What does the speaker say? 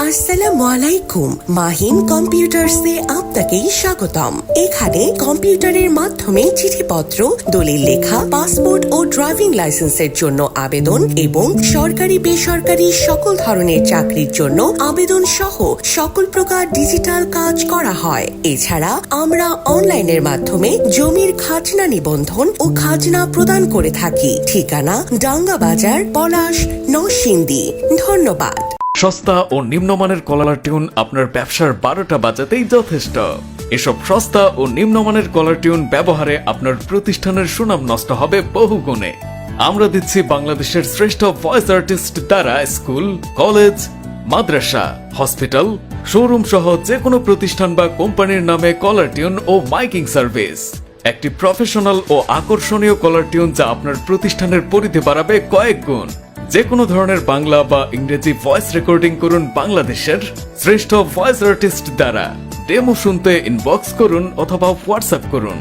আসসালামু আলাইকুম। মাহিন কম্পিউটার্সে আপনাকে স্বাগতম। এখানে কম্পিউটারের মাধ্যমে চিঠিপত্র, দলিল লেখা, পাসপোর্ট ও ড্রাইভিং লাইসেন্সের জন্য আবেদন এবং সরকারি বেসরকারি সকল ধরনের চাকরির জন্য আবেদন সহ সকল প্রকার ডিজিটাল কাজ করা হয়। এছাড়া আমরা অনলাইনের মাধ্যমে জমির খাজনা নিবন্ধন ও খাজনা প্রদান করে থাকি। ঠিকানা ডাঙ্গা বাজার, পলাশ, নরসিংদী। ধন্যবাদ। সস্তা ও নিম্নমানের কলার টিউন আপনার ব্যবসার 12টা বাজাতেই যথেষ্ট। এসব সস্তা ও নিম্নমানের কলার টিউন ব্যবহারে আপনার প্রতিষ্ঠানের সুনাম নষ্ট হবে বহুগুণে। আমরা দিচ্ছি বাংলাদেশের শ্রেষ্ঠ ভয়েস আর্টিস্ট দ্বারা স্কুল, কলেজ, মাদ্রাসা, হসপিটাল, শোরুম সহ যে কোনো প্রতিষ্ঠান বা কোম্পানির নামে কলার টিউন ও মাইকিং সার্ভিস। একটি প্রফেশনাল ও আকর্ষণীয় কলার টিউন যা আপনার প্রতিষ্ঠানের পরিধি বাড়াবে কয়েক গুণ। যে কোনো ধরনের বাংলা বা ইংরেজি ভয়েস রেকর্ডিং করুন বাংলাদেশের শ্রেষ্ঠ ভয়েস আর্টিস্ট দ্বারা। ডেমো শুনতে ইনবক্স করুন অথবা হোয়াটসঅ্যাপ করুন।